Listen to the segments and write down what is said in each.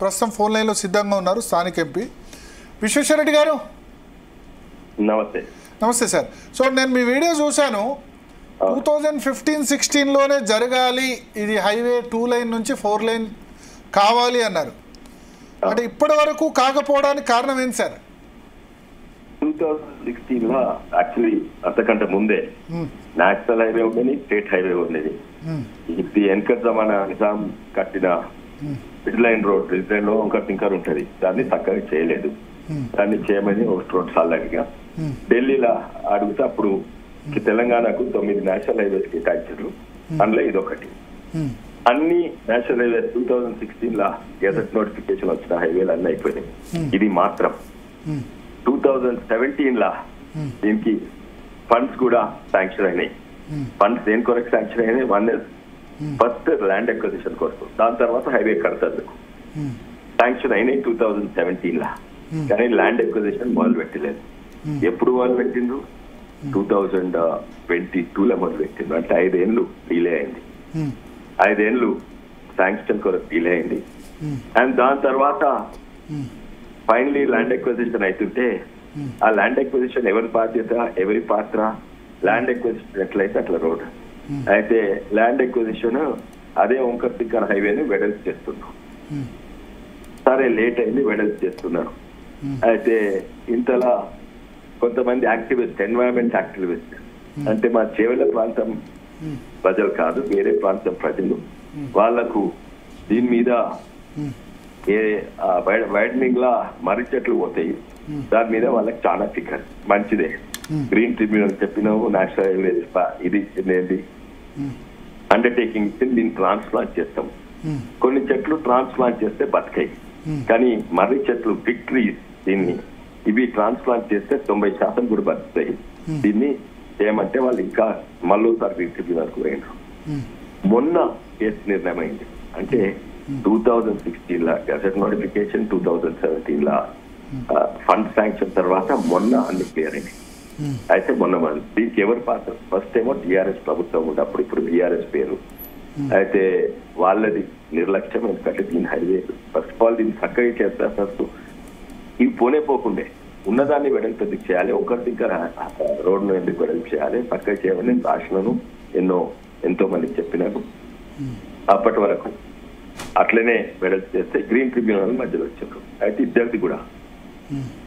ప్రస్తుతం ఫోన్ లైన్లో సిద్ధంగా ఉన్నారు స్థానిక ఎంపీ విశ్వేశ్వరరెడ్డి గారు. నమస్తే. నమస్తే సార్. సో నేను మీ వీడియో చూశాను. 2015-16లోనే జరగాలి ఇది, హైవే 2 లైన్ నుంచి 4 లైన్ కావాలి అన్నారు. అంటే ఇప్పటి వరకు కాకపోవడానికి కారణం ఏంటి సార్? 2016లో యాక్చువల్లీ అంతకంటే ముందే నేషనల్ హైవే ఉండేది, స్టేట్ హైవే ఉండేది. ఇది వెనకటి జమానా నిజాం కట్టిన mid line road, Ritz line లో ఇంకా టింకర్ ఉంటుంది, దాన్ని చక్కగా చేయలేదు. దాన్ని చేయమని 1-2 సార్లు అడిగా. ఢిల్లీలో అడిగితే అప్పుడు తెలంగాణకు 9 నేషనల్ హైవేస్ కేటాయించారు, అందులో ఇదొకటి. అన్ని నేషనల్ హైవేస్ 2016లో గెజెట్ నోటిఫికేషన్ వచ్చిన హైవేలు అన్నీ అయిపోయినాయి. ఇది మాత్రం 2017లో దీనికి ఫండ్స్ కూడా శాంక్షన్ అయినాయి. ఫండ్స్ దేని కొరకు శాంక్షన్ అయినాయి? ఫస్ట్ ల్యాండ్ ఎక్విజిషన్ కొరకు, దాని తర్వాత హైవే కడతందుకు శాంక్షన్ అయినాయి 2017లో. కానీ ల్యాండ్ ఎక్విజిషన్ మొదలు పెట్టలేదు. ఎప్పుడు మొదలు పెట్టిండ్రు? 2022లో మొదలు పెట్టిండ్రు. అంటే 5 ఏళ్ళు డిలే అయింది. 5 ఏళ్ళు శాంక్షన్ కొరకు డిలే అయింది. అండ్ దాని తర్వాత ఫైనలీ ల్యాండ్ ఎక్విజిషన్ అవుతుంటే ఆ ల్యాండ్ ఎక్విజిషన్ ఎవరి బాధ్యత, ఎవరి పాత్ర? ల్యాండ్ ఎక్విజిషన్ ఎట్లయితే అట్లా రోడ్ అయితే ల్యాండ్ ఎక్విజిషన్ అదే ఓంకర్ తిక్కర్ హైవేని వెడల్పు చేస్తున్నారు. సరే లేట్ అయింది, వెడల్పు చేస్తున్నారు. అయితే ఇంతలా కొంతమంది యాక్టివిస్ట్, ఎన్వైరన్మెంట్ యాక్టివిస్ట్, అంటే మా చేవెళ్ళ ప్రాంతం ప్రజలు కాదు, వేరే ప్రాంతం ప్రజలు, వాళ్లకు దీని మీద వైడనింగ్ లా మర్రి చెట్లు పోతాయి, దాని మీద వాళ్ళకి చాలా ఫికర్ మంచిదే. గ్రీన్ ట్రిబ్యునల్ చెప్పినాము, నేషనల్ హైవేస్ ఇది ఏంటి అండర్టేకింగ్ ఇచ్చింది, దీన్ని ట్రాన్స్ప్లాంట్ చేస్తాం. కొన్ని చెట్లు ట్రాన్స్ప్లాంట్ చేస్తే బతికాయి, కానీ మర్రి చెట్లు, బిగ్ ట్రీస్, దీన్ని ఇవి ట్రాన్స్ప్లాంట్ చేస్తే 90% కూడా బతుకుతాయి. దీన్ని ఏమంటే వాళ్ళు ఇంకా మళ్ళీసారి గ్రీన్ ట్రిబ్యునల్ కు పోయినారు. మొన్న కేసు నిర్ణయం అయింది. అంటే 2016లో గెజెట్ నోటిఫికేషన్, 2017లో ఫండ్ శాంక్షన్ తర్వాత మొన్న అన్ని క్లియర్ అయింది. అయితే మొన్న దీనికి ఎవరు పాత్ర? ఫస్ట్ ఏమో టీఆర్ఎస్ ప్రభుత్వం ఉండే, అప్పుడు ఇప్పుడు టీఆర్ఎస్ పేరు. అయితే వాళ్ళది నిర్లక్ష్యం. ఎందుకంటే దీని హైవే ఫస్ట్ ఆఫ్ ఆల్ దీన్ని చక్కగా చేస్తే ఫస్ట్ ఇవి పోకుండే ఉన్నదాన్ని వెడల్పు ఎందుకు చేయాలి, ఒకటి ఇంకా రోడ్ను ఎందుకు వెడల్పు చేయాలి, చక్కగా చేయమని నేను రాసినాను, ఎంతో మందికి చెప్పినాను. అప్పటి వరకు అట్లనే వెడల్పు చేస్తే గ్రీన్ ట్రిబ్యునల్ మధ్యలో వచ్చారు. అయితే ఇద్దరిది కూడా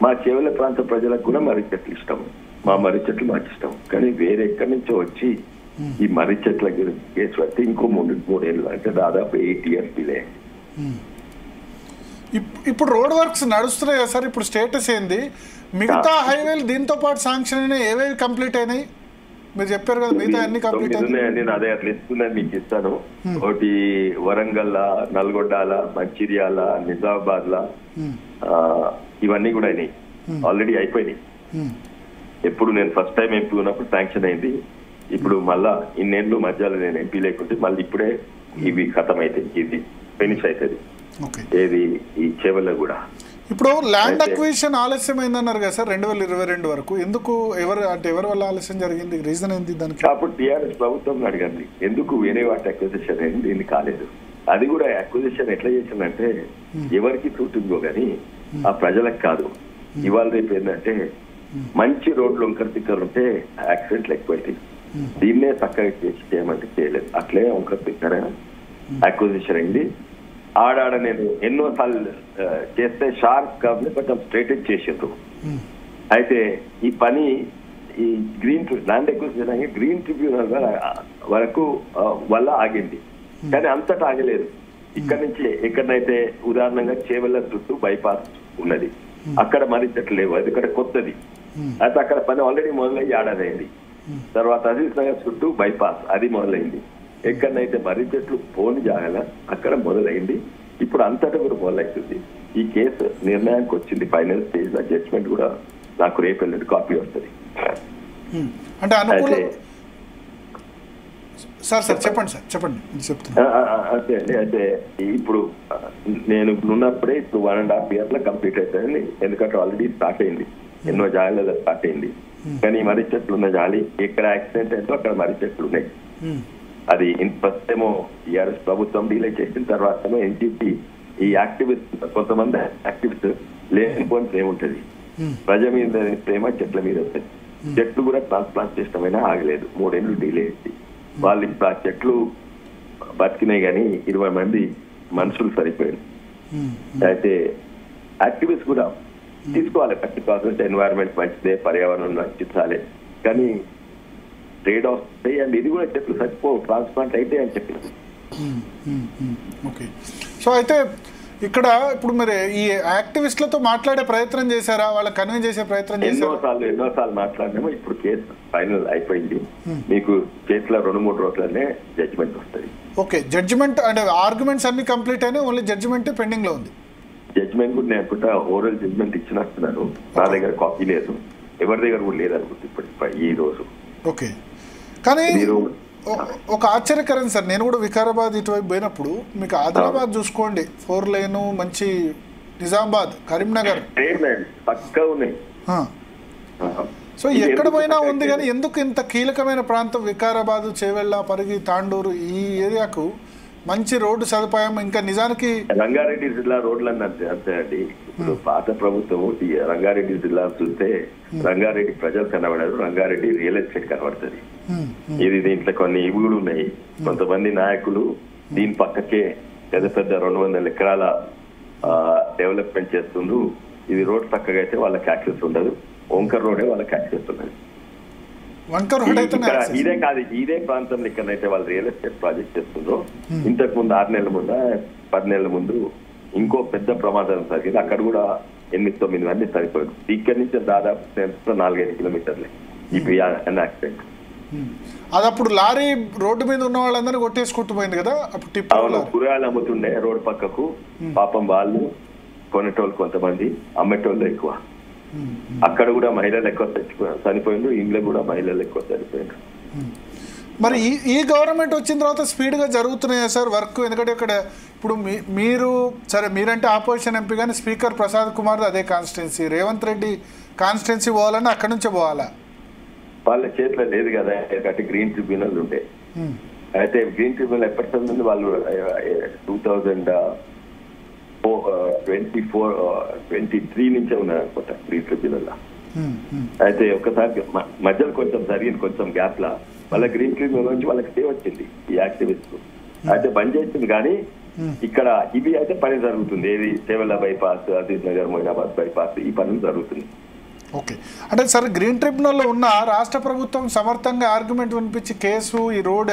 మా చేవెళ్ళ ప్రాంత ప్రజలకు కూడా మర్రి చెట్లు ఇష్టం, మా మర్రి చెట్లు మాకు ఇష్టం. కానీ వేరే ఎక్కడి నుంచో వచ్చి ఈ మర్రి చెట్ల గురించి కేసు పడితే ఇంకో 3 ఏళ్ళు, అంటే దాదాపు 8 years డిలే. ఇప్పుడు రోడ్ వర్క్స్ నడుస్తున్నాయి కదా సార్, ఇప్పుడు స్టేటస్ ఏంది? మిగతా హైవేలు దీంతో పాటు శాంక్షన్ అయినాయి, ఏవేవి కంప్లీట్ అయినాయి? మీరు చెప్పారు కదా మిగతా అన్ని కంప్లీట్ అయినాయి. నేను అదే అట్లా ఇస్తున్నాను, మీకు ఇస్తాను. ఒకటి వరంగల్, నల్గొండ, మంచిర్యాల, నిజామాబాద్ లా ఇవన్నీ కూడా అయినాయి, ఆల్రెడీ అయిపోయినాయి. ఎప్పుడు నేను ఫస్ట్ టైం ఎంపీ ఉన్నప్పుడు శాంక్షన్ అయింది. ఇప్పుడు మళ్ళా ఇన్నేళ్ళు మధ్యలో నేను ఎంపీ లేకుంటే మళ్ళీ ఇప్పుడే ఇవి ఖతం అవుతాయి, ఇది ఫినిష్ అవుతుంది. ఏది ఈ చేవల్లో కూడా. ఇప్పుడు ల్యాండ్ అక్విజిషన్ ఆలస్యం అయిందన్నారు కదా సార్ 2022 వరకు. ఎందుకు, ఎవరి వల్ల ఆలస్యం జరిగింది? రీజన్ ఏంటి దానికి? అప్పుడు టీఆర్ఎస్ ప్రభుత్వం అడగండి ఎందుకు వేరే వాటి అక్విజిషన్ అయింది, దీన్ని కాలేదు. అది కూడా అక్విజిషన్ ఎట్లా చేసిందంటే ఎవరికి చూటుందో కానీ ఆ ప్రజలకు కాదు. ఇవాళ రేపు ఏంటంటే మంచి రోడ్లు వంకర్ తిక్కర్ ఉంటే యాక్సిడెంట్లు ఎక్కువైతాయి, దీన్నే చక్కగా చేసి చేయమంటే చేయలేదు. అట్లే వంకర్ తిక్కర అక్విజిషన్ అయింది. ఆడాడ నేను ఎన్నోసార్లు చేస్తే షార్ప్ కాబట్టి కొంచెం స్ట్రైటెడ్ చేసిండ్రు. అయితే ఈ పని ఈ ల్యాండ్ ఎక్విజిషన్ గ్రీన్ ట్రిబ్యునల్ వరకు వల్ల ఆగింది, కానీ అంతటా ఆగలేదు. ఇక్కడ నుంచి ఎక్కడనైతే ఉదాహరణగా చేవెళ్ళ చుట్టూ బైపాస్ ఉన్నది, అక్కడ మర్రి చెట్లు లేవు, అది ఇక్కడ కొత్తది. అయితే అక్కడ పని ఆల్రెడీ మొదలయ్యి ఆడదైంది. తర్వాత అజీజ్ నగర్ చుట్టూ బైపాస్, అది మొదలైంది. ఎక్కడనైతే మర్రి చెట్లు పోని జాగాల అక్కడ మొదలైంది. ఇప్పుడు అంతటా కూడా మొదలవుతుంది. ఈ కేసు నిర్ణయానికి వచ్చింది, ఫైనల్ స్టేజ్ లో. జడ్జ్మెంట్ కూడా నాకు రేపు వెళ్ళి కాపీ వస్తుంది. అంతే అండి. అయితే ఇప్పుడు నేను ఉన్నప్పుడే ఇప్పుడు 1.5 years లో కంప్లీట్ అవుతుంది. ఎందుకంటే ఆల్రెడీ స్టార్ట్ అయింది, ఎన్నో జాగాలలో స్టార్ట్ అయింది. కానీ మర్రి చెట్లు ఉన్న జాలి ఎక్కడ యాక్సిడెంట్ అయిందో అక్కడ మర్రి చెట్లు ఉన్నాయి. అది ఫస్ట్ ఏమో టీఆర్ఎస్ ప్రభుత్వం డీలే చేసిన తర్వాత ఎన్టీపీ ఈ యాక్టివిస్ట్ కొంతమంది యాక్టివిస్ట్ లేనిపోయిన ప్రేమ ఉంటుంది, ప్రజల మీద ప్రేమ చెట్ల మీద ఉంటుంది. చెట్లు కూడా ట్రాన్స్ప్లాంట్ చేసడమైనా ఆగలేదు, 3 ఏళ్ళు డిలే అయింది. వాళ్ళు ఇప్పుడు ఆ చెట్లు బతికినాయి కానీ 20 మంది మనుషులు సరిపోయారు. అయితే యాక్టివిస్ట్ కూడా తీసుకోవాలి, 30% ఎన్వైరన్మెంట్ మంచిదే, పర్యావరణం రక్షించాలి, కానీ ట్రేడ్ ఆఫ్ అండ్ ఇది కూడా చెట్లు చచ్చిపోవు ట్రాన్స్ప్లాంట్ అయితే అని చెప్పినారు. ఓకే. సో అయితే ఇక్కడ ఇప్పుడు మరి ఈ యాక్టివిస్టులతో మాట్లాడే ప్రయత్నం చేశారా, వాళ్ళకి కన్విన్స్ చేసే ప్రయత్నం చేశారా? ఎన్నోసార్లు మాట్లాడినామో ఇప్పుడు కేసు ఫైనల్ అయిపోయింది. మీకు చేతిలో 2-3 రోజులనే జడ్జిమెంట్ వస్తుంది. ఓకే, జడ్జిమెంట్ అంటే ఆర్గ్యుమెంట్స్ అన్ని కంప్లీట్ అయినా ఓన్లీ జడ్జిమెంట్ పెండింగ్ లో ఉంది. జడ్జిమెంట్ కూడా నేను అనుకుంటా ఓరల్ జడ్జిమెంట్ ఇచ్చినట్టున్నాను, నా దగ్గర కాపీ లేదు, ఎవరి దగ్గర కూడా లేదనుకుంటుంది ఇప్పటి ఈ రోజు. ఓకే, కానీ ఒక ఆశ్చర్యకరం సార్, నేను కూడా వికారాబాద్ ఇటువైపు పోయినప్పుడు మీకు ఆదిలాబాద్ చూసుకోండి, 4 లేన్ మంచి, నిజామాబాద్, కరీంనగర్ పక్కా ఉన్నాయి. సో ఎక్కడ పోయినా ఉంది, కానీ ఎందుకు ఇంత కీలకమైన ప్రాంతం వికారాబాద్, చేవెళ్ళ, పరిగి, తాండూరు ఈ ఏరియాకు మంచి రోడ్డు సదుపాయం, ఇంకా నిజానికి రంగారెడ్డి జిల్లా రోడ్లన్నీ అంతే అండి. ఇప్పుడు పాత ప్రభుత్వం రంగారెడ్డి జిల్లా చూస్తే రంగారెడ్డి ప్రజలు కనబడదు, రంగారెడ్డి రియల్ ఎస్టేట్ కనబడుతుంది. ఇది దీంట్లో కొన్ని ఇవి కూడా ఉన్నాయి. కొంతమంది నాయకులు దీని పక్కకే పెద్ద పెద్ద 200 ఎకరాల డెవలప్మెంట్ చేస్తుండ్రు. ఇది రోడ్ చక్కగా అయితే వాళ్ళకి యాక్సెస్ ఉండదు, వంకర్ రోడే వాళ్ళకి యాక్సెస్ ఉండదు. ఇదే కాదు, ఇదే ప్రాంతంలో ఇక్కడైతే వాళ్ళు రియల్ ఎస్టేట్ ప్రాజెక్ట్ చేస్తుండ్రో, ఇంతకు ముందు 6 నెలల ముందు 10 నెలల ముందు ఇంకో పెద్ద ప్రమాదం జరిగింది. అక్కడ కూడా 8-9 మంది చనిపోయారు. ఇక్కడి నుంచి దాదాపు 4-5 కిలోమీటర్లే ఈ యాక్సిడెంట్. అది అప్పుడు లారీ రోడ్డు మీద ఉన్న వాళ్ళందరూ కొట్టేసుకుంటూ పోయింది కదా. అప్పుడు కూరగాయలు అమ్ముతుండే రోడ్డు పక్కకు, పాపం వాళ్ళు కొనేటోళ్ళు కొంతమంది, అమ్మేటోళ్ళు ఎక్కువ. అక్కడ కూడా మహిళలు ఎక్కువ చనిపోయిండ్రు, ఇంట్లో కూడా మహిళలు ఎక్కువ చనిపోయిండ్రు. మరి ఈ గవర్నమెంట్ వచ్చిన తర్వాత స్పీడ్ గా జరుగుతున్నాయా సార్ వర్క్? ఎందుకంటే ఇక్కడ ఇప్పుడు మీరు సరే, మీరంటే ఆపోజిషన్ ఎంపీ, కానీ స్పీకర్ ప్రసాద్ కుమార్ అదే కాన్స్టిట్యున్సీ, రేవంత్ రెడ్డి కాన్స్టిట్యున్సీ పోవాలన్నా అక్కడ నుంచే పోవాలా? వాళ్ళ చేతిలో లేదు కదా, ఎందుకంటే గ్రీన్ ట్రిబ్యునల్ ఉండే. అయితే గ్రీన్ ట్రిబ్యునల్ ఎప్పటి నుండి వాళ్ళు 2023 నుంచే ఉన్నారు అనుకుంటా గ్రీన్ ట్రిబ్యునల్. అయితే ఒకసారి మధ్యలో కొంచెం జరిగింది, కొంచెం గ్యాప్ లా వాళ్ళ గ్రీన్ ట్రిబ్యునల్ నుంచి వాళ్ళకి స్టే వచ్చింది ఈ యాక్టివిస్ట్. అయితే బంద్ చేసింది, కానీ ఇక్కడ ఇది అయితే పని జరుగుతుంది. ఏది చేవెళ్ళ బైపాస్, అజీజ్ నగర్, మొయినాబాద్ బైపాస్, ఈ పనులు జరుగుతుంది. ఓకే, అంటే సార్ గ్రీన్ ట్రిబ్యునల్లో ఉన్న రాష్ట్ర ప్రభుత్వం సమర్థంగా ఆర్గ్యుమెంట్ వినిపించి కేసు, ఈ రోడ్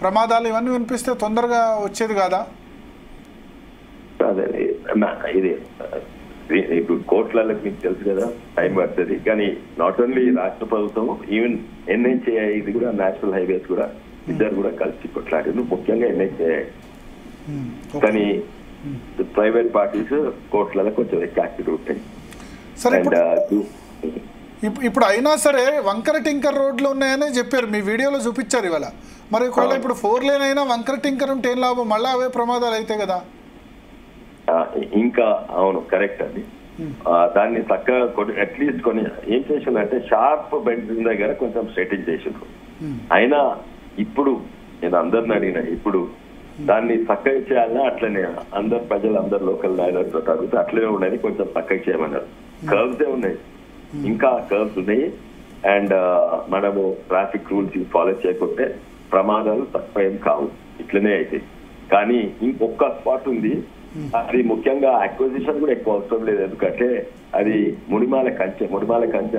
ప్రమాదాలు ఇవన్నీ వినిపిస్తే తొందరగా వచ్చేది కాదా? అదే ఇది ఇప్పుడు కోర్టులకు మీకు తెలుసు కదా, టైం పడుతుంది. కానీ నాట్ ఓన్లీ రాష్ట్ర ప్రభుత్వం, ఈవెన్ ఎన్హెచ్ఏఐ ఇది కూడా, నేషనల్ హైవేస్ కూడా ఇద్దరు కూడా కలిసి కొట్లాడారు, ముఖ్యంగా ఎన్హెచ్ఏఐ. కానీ ప్రైవేట్ పార్టీస్ కోర్టులలో కొంచెం యాక్టివ్ ఉంటాయి. ఇప్పుడు అయినా సరే వంకర టింకర్ రోడ్లు ఉన్నాయని చెప్పారు, మీ వీడియోలో చూపించారు ఇవాళ. మరి ఒకవేళ ఇప్పుడు 4 లేన్ అయినా వంకర టింకర్ ఉంటే ఏం లాభం? మళ్ళీ అవే ప్రమాదాలు అయితే కదా. ఇంకా అవును, కరెక్ట్ అండి. దాన్ని చక్కగా అట్లీస్ట్ కొన్ని ఏం చేసిందంటే షార్ప్ బెండ్ దగ్గర కొంచెం సెటిల్ చేసిండ్రు. అయినా ఇప్పుడు నేను అందరిని అడిగిన, ఇప్పుడు దాన్ని చక్కగా చేయాలన్నా అట్లనే అందరు ప్రజలు, అందరు లోకల్ నాయకులతో అడిగితే అట్లనే ఉన్నది, కొంచెం చక్కగా చేయమన్నారు. కర్వ్సే ఉన్నాయి, ఇంకా కర్వ్స్ ఉన్నాయి. అండ్ మనము ట్రాఫిక్ రూల్స్ ఫాలో చేయకుంటే ప్రమాదాలు తక్కువ ఏం కావు, ఇట్లనే అవుతాయి. కానీ ఇంకొక స్పాట్ ఉంది, అది ముఖ్యంగా అక్విజిషన్ కూడా ఎక్కువ అవసరం లేదు, ఎందుకంటే అది మునిమాల కంచె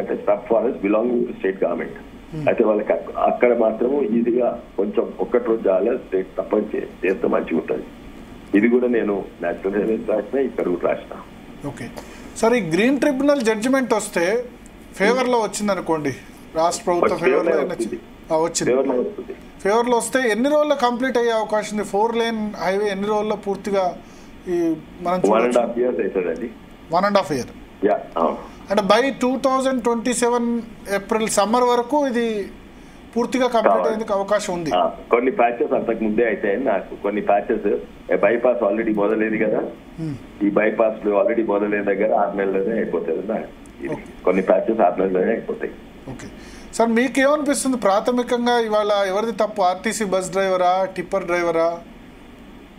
అంటే stub forest belonging to state government. అయితే వాళ్ళకి అక్కడ మాత్రం ఈజీగా కొంచెం ఒక్కటి రోజు చాలా స్టేట్ తప్పని చేస్తే మంచిగా ఉంటుంది. ఇది కూడా నేను నేషనల్ హైవేస్ రాసిన, ఇక్కడ కూడా రాసిన. ఓకే సార్, ఈ గ్రీన్ ట్రిబ్యునల్ జడ్జిమెంట్ వస్తే ఫేవర్లో వచ్చింది అనుకోండి, రాష్ట్ర ప్రభుత్వం ఫేవర్లో వచ్చింది, ఫేవర్లో వస్తే ఎన్ని రోజుల్లో కంప్లీట్ అయ్యే అవకాశం ఉంది? 4 లేన్ హైవే ఎన్ని రోజుల్లో పూర్తిగా మనం 1.5 years అవుతుందండి. 1.5 year అంటే బై 2027 ఏప్రిల్ సమ్మర్ వరకు ఇది పూర్తిగా కంప్లీట్ అయ్యేందుకు అవకాశం ఉంది. కొన్ని ప్యాచెస్ అంతకు ముందే అయితే, నాకు కొన్ని ప్యాచెస్ బైపాస్ ఆల్రెడీ మొదలైంది కదా, ఈ బైపాస్ లో ఆల్రెడీ మొదలైన దగ్గర 6 నెలలోనే అయిపోతుంది. కొన్ని ప్యాచెస్ 6 నెలలోనే అయిపోతాయి. ఓకే సార్, మీకేమనిపిస్తుంది ప్రాథమికంగా ఇవాళ ఎవరిది తప్పు? ఆర్టీసీ బస్ డ్రైవరా, టిప్పర్ డ్రైవరా?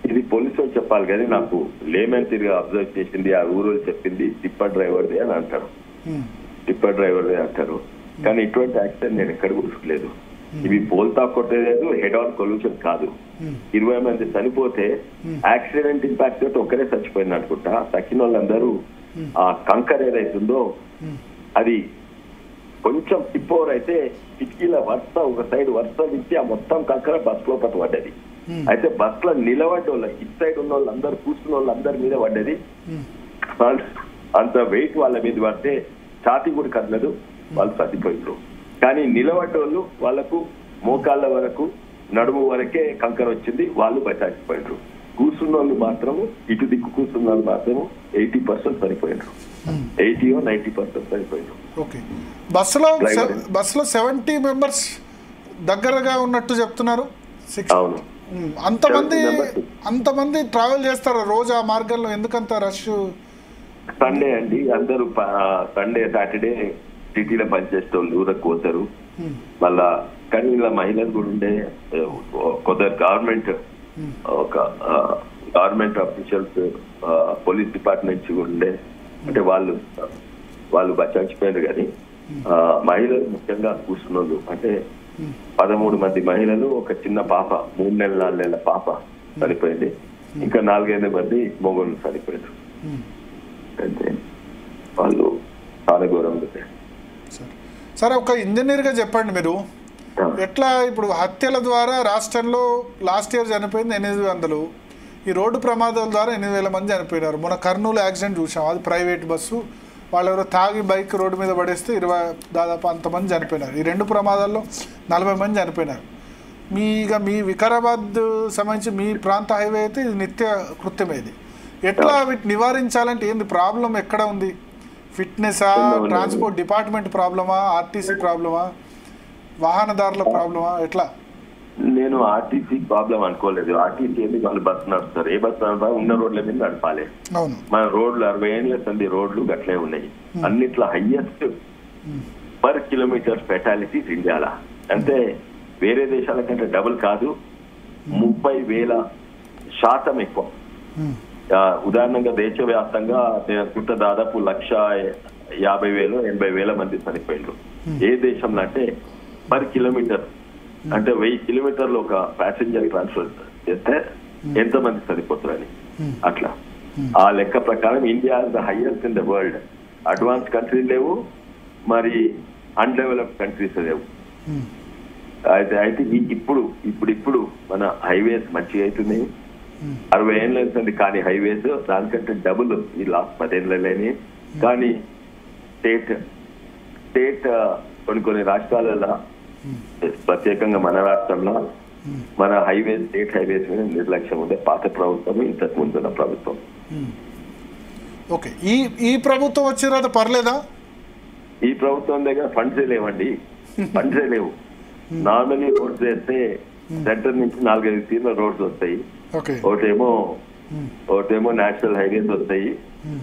ఇది పోలీసు వాళ్ళు చెప్పాలి కానీ నాకు లేమన్ తిరిగి అబ్జర్వ్ చేసింది ఆ ఊరు చెప్పింది టిప్పర్ డ్రైవర్దే అని అంటారు. టిప్పర్ డ్రైవర్దే అంటారు. కానీ ఇటువంటి యాక్సిడెంట్ నేను ఎక్కడ కూడా చూడలేదు. ఇవి పోల్తా కొట్టలేదు, హెడ్ ఆన్ కొల్యూషన్ కాదు. 20 మంది చనిపోతే యాక్సిడెంట్ ఇంపాక్ట్ తోటి ఒక్కరే చచ్చిపోయింది అనుకుంటా. తక్కిన వాళ్ళందరూ ఆ కంకర్ ఏదైతుందో అది కొంచెం టిప్ ఓవర్ అయితే కిటికీల వరుస ఒక సైడ్ వరుస ఇచ్చి ఆ మొత్తం కంకర బస్ లో పట్టుబడ్డది. అయితే బస్ లో నిలబడ్డ వాళ్ళు ఇటు సైడ్ ఉన్న వాళ్ళందరూ కూర్చున్న వాళ్ళందరి మీద పడ్డది. అంత వెయిట్ వాళ్ళ మీద పడితే ఛాతీ కూడా కదలదు, వాళ్ళు చచ్చిపోయినారు. కానీ నిలబడ్డ వాళ్ళు వాళ్ళకు మోకాళ్ళ వరకు నడుము వరకే కంకర వచ్చింది, వాళ్ళు బయటపోయినారు. కూర్చున్న వాళ్ళు మాత్రము ఇటు దిక్కు కూర్చున్న వాళ్ళు మాత్రము 80% సరిపోయినారు. 80-90% సరిపోయినారు. ఓకే. బస్సులో 70 మెంబర్స్ దగ్గరగా ఉన్నట్టు చెప్తున్నారు. అవును. అంతమంది ట్రావెల్ చేస్తారు రోజు ఆ మార్గంలో, ఎందుకంత రష్? సండే అండి, అందరూ సండే సాటర్డే సిటీలో పనిచేసే వాళ్ళు ఊరకు పోతారు. మళ్ళా కానీ ఇలా మహిళలు కూడా ఉండే కొందరు గవర్నమెంట్ ఆఫీషియల్స్ పోలీస్ డిపార్ట్మెంట్ కూడా ఉండే, అంటే వాళ్ళు చచ్చిపోయారు. కానీ మహిళలు ముఖ్యంగా కూర్చున్నారు. అంటే 13 మంది మహిళలు, ఒక చిన్న పాప 3 నెలల 4 నెలల పాప చనిపోయింది. ఇంకా 4-5 మంది మొగోళ్ళు చనిపోయారు. అంటే వాళ్ళు చాలా ఘోరంగా. సరే, ఒక ఇంజనీర్గా చెప్పండి మీరు, ఎట్లా ఇప్పుడు హత్యల ద్వారా రాష్ట్రంలో లాస్ట్ ఇయర్ చనిపోయింది 800, ఈ రోడ్డు ప్రమాదాల ద్వారా 8,000 మంది చనిపోయినారు. మన కర్నూలు యాక్సిడెంట్ చూసాం, అది ప్రైవేట్ బస్సు, వాళ్ళు ఎవరో తాగి బైక్ రోడ్డు మీద పడేస్తే దాదాపు అంతమంది చనిపోయినారు. ఈ 2 ప్రమాదాల్లో 40 మంది చనిపోయినారు. మీ వికారాబాద్ సంబంధించి మీ ప్రాంత హైవే అయితే ఇది నిత్య కృత్యమేది. ఎట్లా వీటి నివారించాలంటే ఏంది ప్రాబ్లం, ఎక్కడ ఉంది? ఫిట్నెసా, ట్రాన్స్పోర్ట్ డిపార్ట్మెంట్ ప్రాబ్లమా, ఆర్టీసీ ప్రాబ్లమా, వాహనదారుల ప్రాబ్లమా, ఎట్లా? నేను ఆర్టీసీ ప్రాబ్లం అనుకోలేదు. ఆర్టీసీ ఎందుకు వాళ్ళు బస్సు నడుస్తారు, ఏ బస్సు నడపాలి, ఉన్న రోడ్ల మీద నడపాలి. మన రోడ్లు 60 ఏళ్ళ సంది రోడ్లు గట్లే ఉన్నాయి. అన్నిట్లో హైయెస్ట్ పర్ కిలోమీటర్ ఫెటాలిటీస్ ఇండియాలో, అంటే వేరే దేశాల కంటే డబుల్ కాదు, 30,000% ఎక్కువ. ఉదాహరణంగా దేశవ్యాప్తంగా నేను అనుకుంటా దాదాపు 150,000-80,000 మంది చనిపోయిండ్రు. ఏ దేశంలో అంటే పర్ కిలోమీటర్, అంటే 1000 కిలోమీటర్లు ఒక ప్యాసింజర్ ట్రాన్స్ఫర్ చేస్తే ఎంతమంది చనిపోతారని. అట్లా ఆ లెక్క ప్రకారం India is the highest in the world. Advance countries లేవు, మరి అన్డెవలప్డ్ కంట్రీస్ లేవు. అయితే ఇప్పుడు మన హైవేస్ మంచిగా అవుతున్నాయి. 60 ఏళ్ళు అవుతుంది కానీ హైవేస్ దానికంటే డబుల్ ఈ లాస్ట్ 10 ఏళ్ళని. కానీ స్టేట్ కొన్ని రాష్ట్రాలలో, ప్రత్యేకంగా మన రాష్ట్రంలో మన హైవేస్, స్టేట్ హైవేస్ మీద నిర్లక్ష్యం ఉంది. పాత ప్రభుత్వం, ఇంతకు ముందున్న ప్రభుత్వం. ఓకే, ఈ ప్రభుత్వం వచ్చిన తర్వాత పర్లేదా? ఈ ప్రభుత్వం దగ్గర ఫండ్సే లేవండి, ఫండ్సే లేవు. నార్మల్లీ రోడ్స్ వేస్తే సెంటర్ నుంచి 4-5 తీర్ల రోడ్స్ వస్తాయి. ఒకటేమో నేషనల్ హైవేస్ వస్తాయి,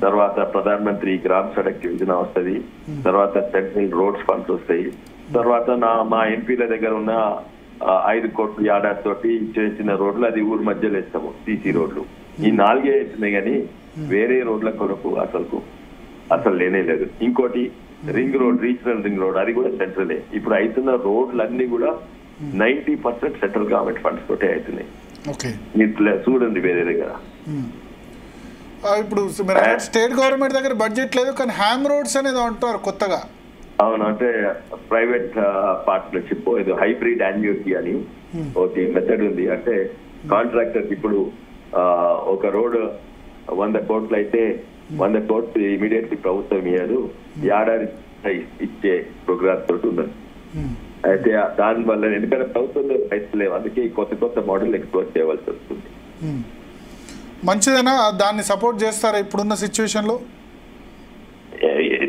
తర్వాత ప్రధాన మంత్రి గ్రామ్ సడక్ యోజన వస్తుంది, తర్వాత సెంట్రల్ రోడ్స్ ఫండ్స్ వస్తాయి, తర్వాత మా ఎంపీల దగ్గర ఉన్న 5 కోట్ల ఏడాది తోటి చిన్న రోడ్లు, అది ఊరు మధ్యలో వేస్తాము సీసీ రోడ్లు. ఈ 4 వేస్తున్నాయి కానీ వేరే రోడ్ల కొరకు అసలు లేనే లేదు. ఇంకోటి ring road, regional ring road, అది కూడా సెంట్రలే. ఇప్పుడు అవుతున్న రోడ్లన్నీ కూడా 90% సెంట్రల్ గవర్నమెంట్ ఫండ్స్ తోటే అవుతున్నాయి. చూడండి వేరే దగ్గర. ఇప్పుడు స్టేట్ గవర్నమెంట్ దగ్గర బడ్జెట్ లేదు, కానీ హ్యామ్ రోడ్స్ అనేది అంటారు కొత్తగా. అవును, అంటే ప్రైవేట్ పార్ట్నర్షిప్, ఏదో హైబ్రిడ్ యాన్యుటీ అని ఒకటి మెథడ్ ఉంది. అంటే కాంట్రాక్టర్ ఇప్పుడు ఒక రోడ్ 100 కోట్లు అయితే 100 కోట్లు ఇమీడియట్లీ ప్రభుత్వం ఇయ్యదు, ఏడాది ఇచ్చే ప్రోగ్రామ్ తోటి ఉన్నది. అయితే దానివల్ల ఎందుకంటే ప్రభుత్వంలో పైసలు లేవు, అందుకే కొత్త మోడల్ ఎక్స్ప్లోర్ చేయవలసి వస్తుంది. మంచిదేనా? దాన్ని సపోర్ట్ చేస్తారా ఇప్పుడున్న సిచ్యువేషన్ లో?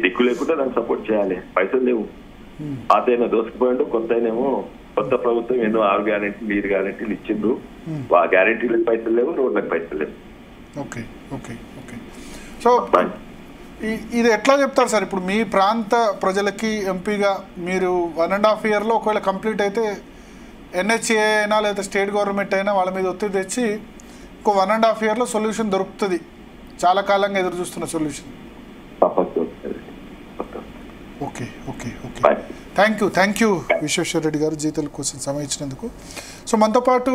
దిక్కు లేకుండా దాన్ని సపోర్ట్ చేయాలి. పైసలు లేవు, పాత అయినా దోసుకుపోయిండు, కొత్త ప్రభుత్వం ఎన్నో 6 గ్యారెంటీలు 5 గ్యారెంటీలు ఇచ్చిండ్రు. ఆ గ్యారెంటీలకు పైసలు లేవు, రోడ్లకు పైసలు లేవు. Okay okay okay. సో ఇది ఎట్లా చెప్తారు సార్? ఇప్పుడు మీ ప్రాంత ప్రజలకి ఎంపీగా మీరు 1.5 ఇయర్లో ఒకవేళ కంప్లీట్ అయితే NHA అయినా లేదా స్టేట్ గవర్నమెంట్ అయినా వాళ్ళ మీద ఒత్తిడి తెచ్చి ఇంకో 1.5 yearలో సొల్యూషన్ దొరుకుతుంది, చాలా కాలంగా ఎదురు చూస్తున్న solution. Okay okay okay, thank you Visweswara Reddy garu Zee Telugu కోసం సమయం ఇచ్చినందుకు. సో మనతో పాటు